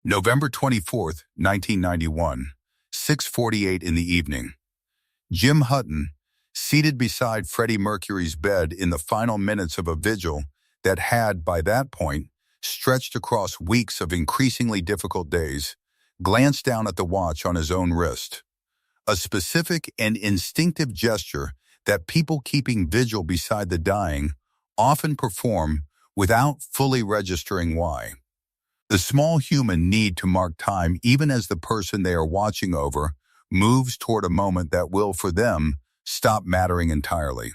November 24th, 1991, 6:48 in the evening. Jim Hutton, seated beside Freddie Mercury's bed in the final minutes of a vigil that had, by that point, stretched across weeks of increasingly difficult days, glanced down at the watch on his own wrist. A specific and instinctive gesture that people keeping vigil beside the dying often perform without fully registering why. The small human need to mark time even as the person they are watching over moves toward a moment that will, for them, stop mattering entirely.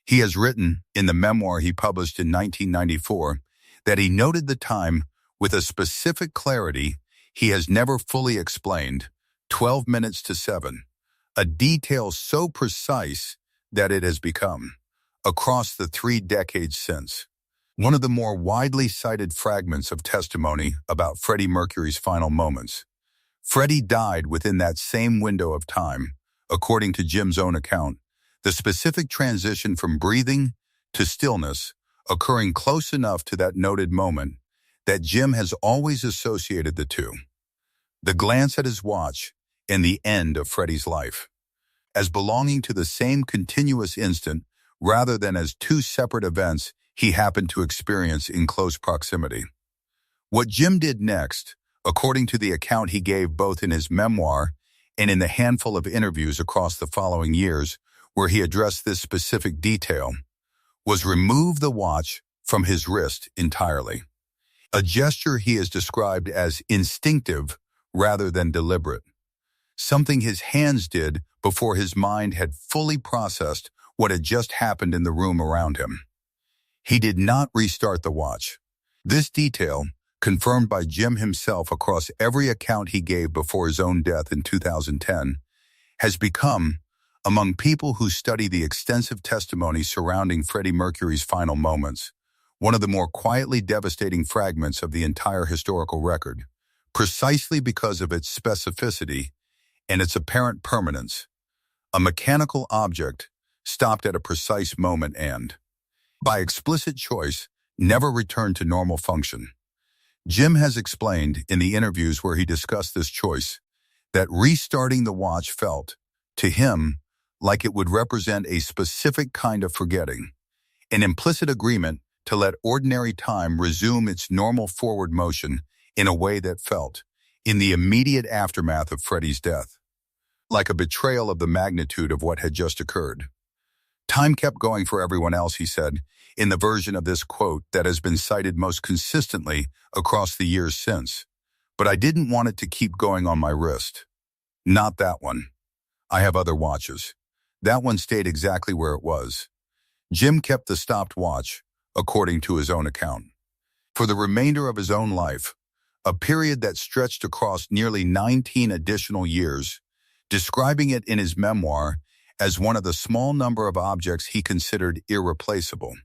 He has written, in the memoir he published in 1994, that he noted the time with a specific clarity he has never fully explained, 12 minutes to 7, a detail so precise that it has become, across the 3 decades since, one of the more widely cited fragments of testimony about Freddie Mercury's final moments. Freddie died within that same window of time, according to Jim's own account, the specific transition from breathing to stillness occurring close enough to that noted moment that Jim has always associated the two. The glance at his watch and the end of Freddie's life, as belonging to the same continuous instant rather than as two separate events he happened to experience in close proximity. What Jim did next, according to the account he gave both in his memoir and in the handful of interviews across the following years where he addressed this specific detail, was remove the watch from his wrist entirely, a gesture he has described as instinctive rather than deliberate, something his hands did before his mind had fully processed what had just happened in the room around him. He did not restart the watch. This detail, confirmed by Jim himself across every account he gave before his own death in 2010, has become, among people who study the extensive testimony surrounding Freddie Mercury's final moments, one of the more quietly devastating fragments of the entire historical record, precisely because of its specificity and its apparent permanence, a mechanical object stopped at a precise moment and, by explicit choice, never returned to normal function. Jim has explained in the interviews where he discussed this choice that restarting the watch felt, to him, like it would represent a specific kind of forgetting, an implicit agreement to let ordinary time resume its normal forward motion in a way that felt, in the immediate aftermath of Freddie's death, like a betrayal of the magnitude of what had just occurred. Time kept going for everyone else, he said, in the version of this quote that has been cited most consistently across the years since. But I didn't want it to keep going on my wrist. Not that one. I have other watches. That one stayed exactly where it was. Jim kept the stopped watch, according to his own account, for the remainder of his own life, a period that stretched across nearly 19 additional years, describing it in his memoir as one of the small number of objects he considered irreplaceable,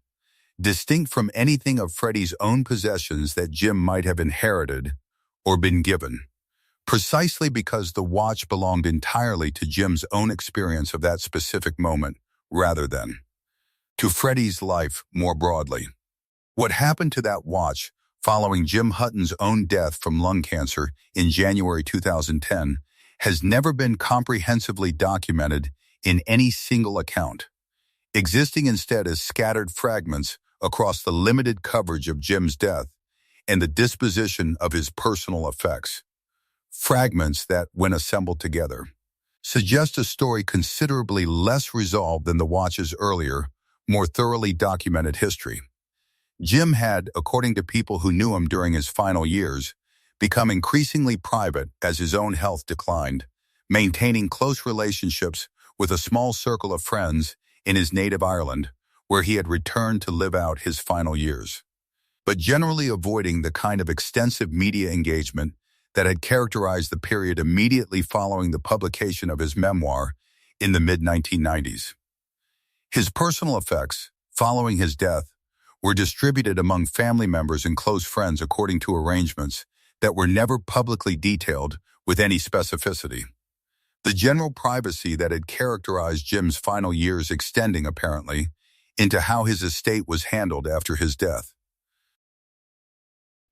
distinct from anything of Freddie's own possessions that Jim might have inherited or been given, precisely because the watch belonged entirely to Jim's own experience of that specific moment rather than to Freddie's life more broadly. What happened to that watch following Jim Hutton's own death from lung cancer in January 2010 has never been comprehensively documented in any single account, existing instead as scattered fragments across the limited coverage of Jim's death and the disposition of his personal effects. Fragments that, when assembled together, suggest a story considerably less resolved than the watch's earlier, more thoroughly documented history. Jim had, according to people who knew him during his final years, become increasingly private as his own health declined, maintaining close relationships with a small circle of friends in his native Ireland, where he had returned to live out his final years, but generally avoiding the kind of extensive media engagement that had characterized the period immediately following the publication of his memoir in the mid-1990s. His personal effects, following his death, were distributed among family members and close friends according to arrangements that were never publicly detailed with any specificity. The general privacy that had characterized Jim's final years extending, apparently, into how his estate was handled after his death.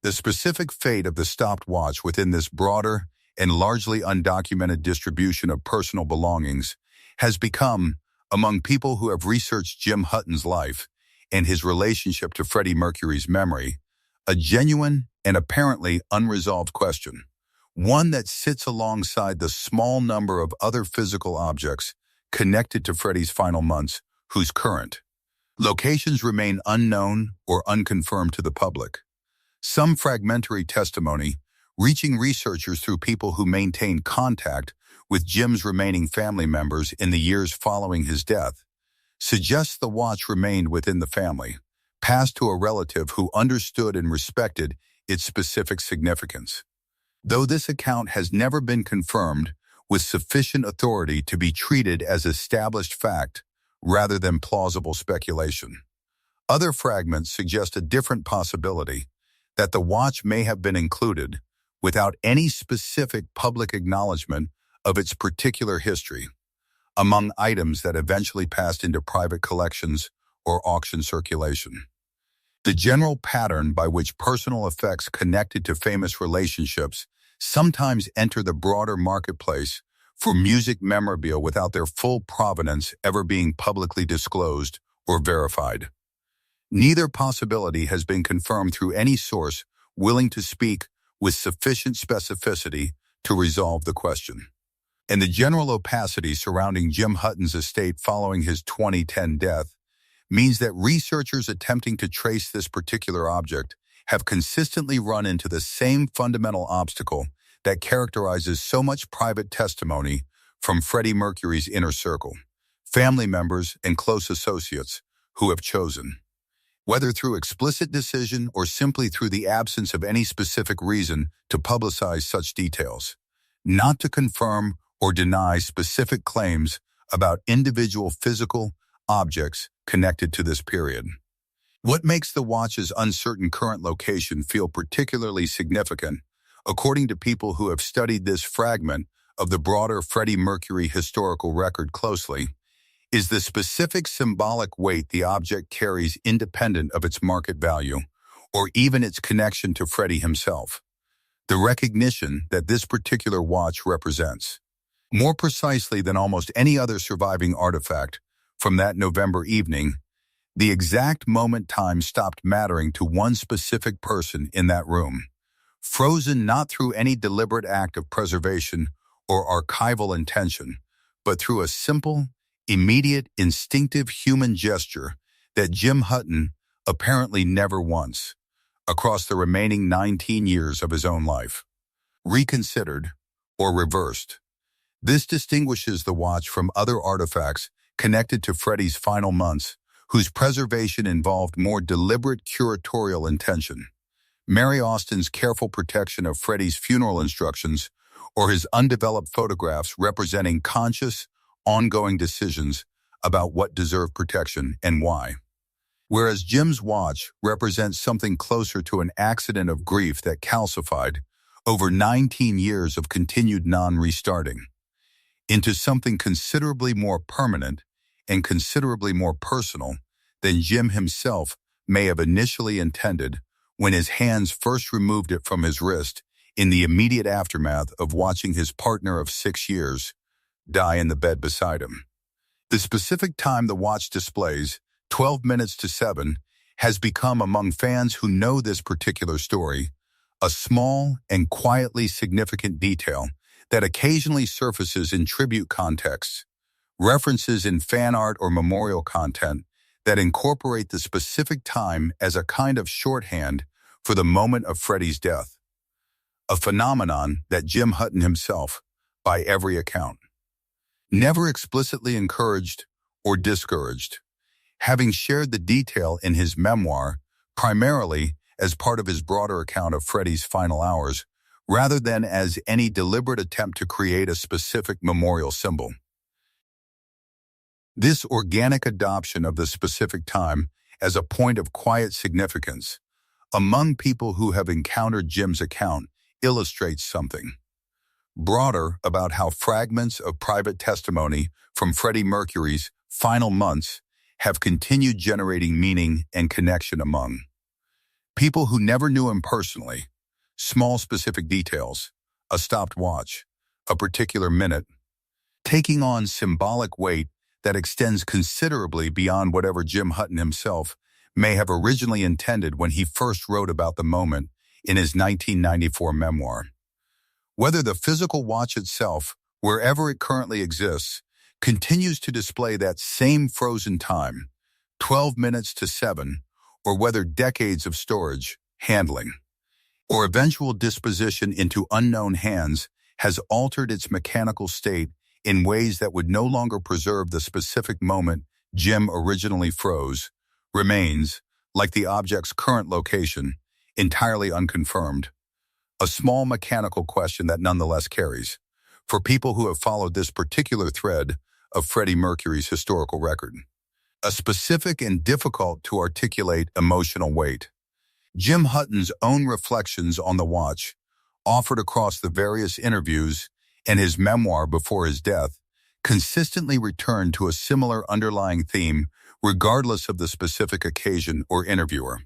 The specific fate of the stopped watch within this broader and largely undocumented distribution of personal belongings has become, among people who have researched Jim Hutton's life and his relationship to Freddie Mercury's memory, a genuine and apparently unresolved question, one that sits alongside the small number of other physical objects connected to Freddie's final months whose current locations remain unknown or unconfirmed to the public. Some fragmentary testimony, reaching researchers through people who maintained contact with Jim's remaining family members in the years following his death, suggests the watch remained within the family, passed to a relative who understood and respected its specific significance. Though this account has never been confirmed with sufficient authority to be treated as established fact rather than plausible speculation. Other fragments suggest a different possibility, that the watch may have been included without any specific public acknowledgement of its particular history, among items that eventually passed into private collections or auction circulation. The general pattern by which personal effects connected to famous relationships sometimes enter the broader marketplace for music memorabilia without their full provenance ever being publicly disclosed or verified. Neither possibility has been confirmed through any source willing to speak with sufficient specificity to resolve the question. And the general opacity surrounding Jim Hutton's estate following his 2010 death means that researchers attempting to trace this particular object have consistently run into the same fundamental obstacle that characterizes so much private testimony from Freddie Mercury's inner circle, family members and close associates who have chosen, whether through explicit decision or simply through the absence of any specific reason to publicize such details, not to confirm or deny specific claims about individual physical objects connected to this period. What makes the watch's uncertain current location feel particularly significant, according to people who have studied this fragment of the broader Freddie Mercury historical record closely, is the specific symbolic weight the object carries independent of its market value, or even its connection to Freddie himself. The recognition that this particular watch represents, more precisely than almost any other surviving artifact from that November evening, the exact moment time stopped mattering to one specific person in that room, frozen not through any deliberate act of preservation or archival intention, but through a simple, immediate, instinctive human gesture that Jim Hutton apparently never once, across the remaining 19 years of his own life, reconsidered or reversed. This distinguishes the watch from other artifacts connected to Freddie's final months, whose preservation involved more deliberate curatorial intention. Mary Austin's careful protection of Freddie's funeral instructions, or his undeveloped photographs representing conscious, ongoing decisions about what deserved protection and why. Whereas Jim's watch represents something closer to an accident of grief that calcified, over 19 years of continued non-restarting, into something considerably more permanent and considerably more personal than Jim himself may have initially intended when his hands first removed it from his wrist in the immediate aftermath of watching his partner of 6 years die in the bed beside him. The specific time the watch displays, 12 minutes to 7, has become, among fans who know this particular story, a small and quietly significant detail that occasionally surfaces in tribute contexts, references in fan art or memorial content that incorporate the specific time as a kind of shorthand for the moment of Freddie's death, a phenomenon that Jim Hutton himself, by every account, never explicitly encouraged or discouraged, having shared the detail in his memoir primarily as part of his broader account of Freddie's final hours, rather than as any deliberate attempt to create a specific memorial symbol. This organic adoption of the specific time as a point of quiet significance among people who have encountered Jim's account illustrates something broader about how fragments of private testimony from Freddie Mercury's final months have continued generating meaning and connection among People who never knew him personally, small specific details, a stopped watch, a particular minute, taking on symbolic weight that extends considerably beyond whatever Jim Hutton himself may have originally intended when he first wrote about the moment in his 1994 memoir. Whether the physical watch itself, wherever it currently exists, continues to display that same frozen time, 12 minutes to 7, or whether decades of storage, handling, or eventual disposition into unknown hands has altered its mechanical state in ways that would no longer preserve the specific moment Jim originally froze, remains, like the object's current location, entirely unconfirmed. A small mechanical question that nonetheless carries, for people who have followed this particular thread of Freddie Mercury's historical record, a specific and difficult to articulate emotional weight. Jim Hutton's own reflections on the watch, offered across the various interviews and his memoir before his death, consistently returned to a similar underlying theme regardless of the specific occasion or interviewer.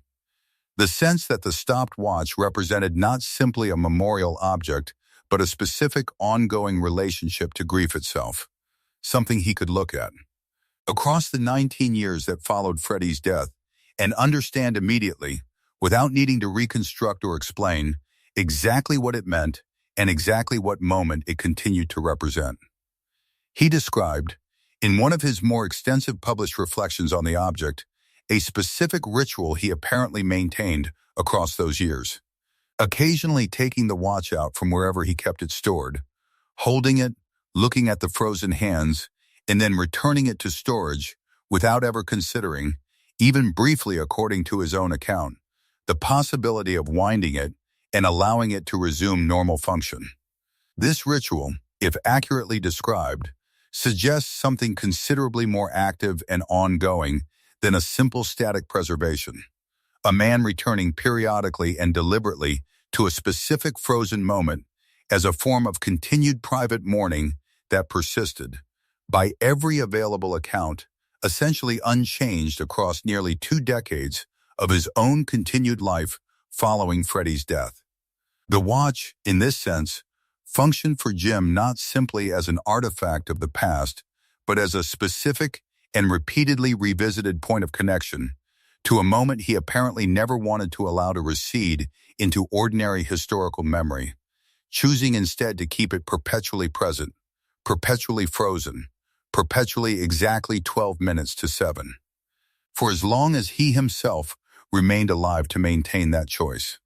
The sense that the stopped watch represented not simply a memorial object, but a specific ongoing relationship to grief itself, something he could look at across the 19 years that followed Freddie's death and understand immediately, without needing to reconstruct or explain, exactly what it meant and exactly what moment it continued to represent. He described, in one of his more extensive published reflections on the object, a specific ritual he apparently maintained across those years, occasionally taking the watch out from wherever he kept it stored, holding it, looking at the frozen hands, and then returning it to storage without ever considering, even briefly according to his own account, the possibility of winding it and allowing it to resume normal function. This ritual, if accurately described, suggests something considerably more active and ongoing than a simple static preservation. A man returning periodically and deliberately to a specific frozen moment as a form of continued private mourning that persisted, by every available account, essentially unchanged across nearly 2 decades of his own continued life following Freddie's death. The watch, in this sense, functioned for Jim not simply as an artifact of the past, but as a specific and repeatedly revisited point of connection to a moment he apparently never wanted to allow to recede into ordinary historical memory, choosing instead to keep it perpetually present, perpetually frozen, perpetually exactly 12 minutes to 7, for as long as he himself remained alive to maintain that choice.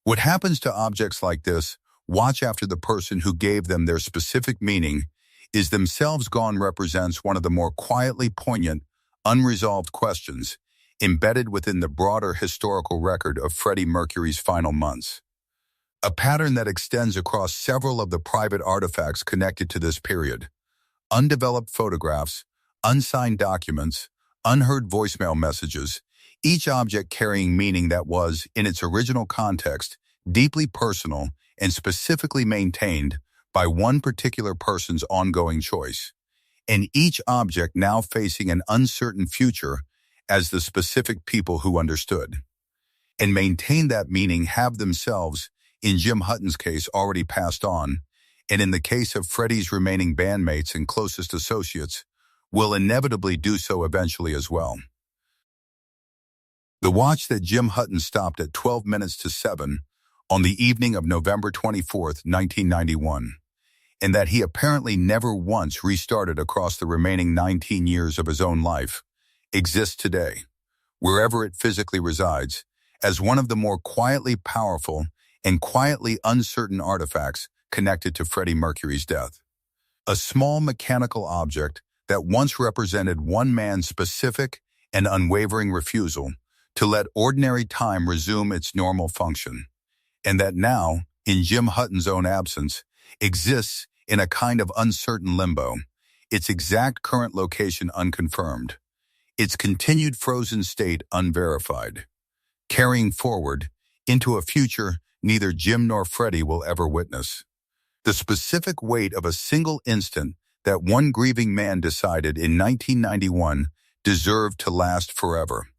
What happens to objects like this, watch after the person who gave them their specific meaning is themselves gone represents one of the more quietly poignant, unresolved questions embedded within the broader historical record of Freddie Mercury's final months. A pattern that extends across several of the private artifacts connected to this period. Undeveloped photographs, unsigned documents, unheard voicemail messages, each object carrying meaning that was, in its original context, deeply personal and specifically maintained by one particular person's ongoing choice, and each object now facing an uncertain future as the specific people who understood and maintained that meaning have themselves, in Jim Hutton's case, already passed on, and in the case of Freddie's remaining bandmates and closest associates, will inevitably do so eventually as well. The watch that Jim Hutton stopped at 12 minutes to 7 on the evening of November 24, 1991, and that he apparently never once restarted across the remaining 19 years of his own life, exists today, wherever it physically resides, as one of the more quietly powerful and quietly uncertain artifacts connected to Freddie Mercury's death. A small mechanical object that once represented one man's specific and unwavering refusal to let ordinary time resume its normal function, and that now, in Jim Hutton's own absence, exists in a kind of uncertain limbo, its exact current location unconfirmed, its continued frozen state unverified, carrying forward into a future neither Jim nor Freddie will ever witness. The specific weight of a single instant that one grieving man decided in 1991 deserved to last forever.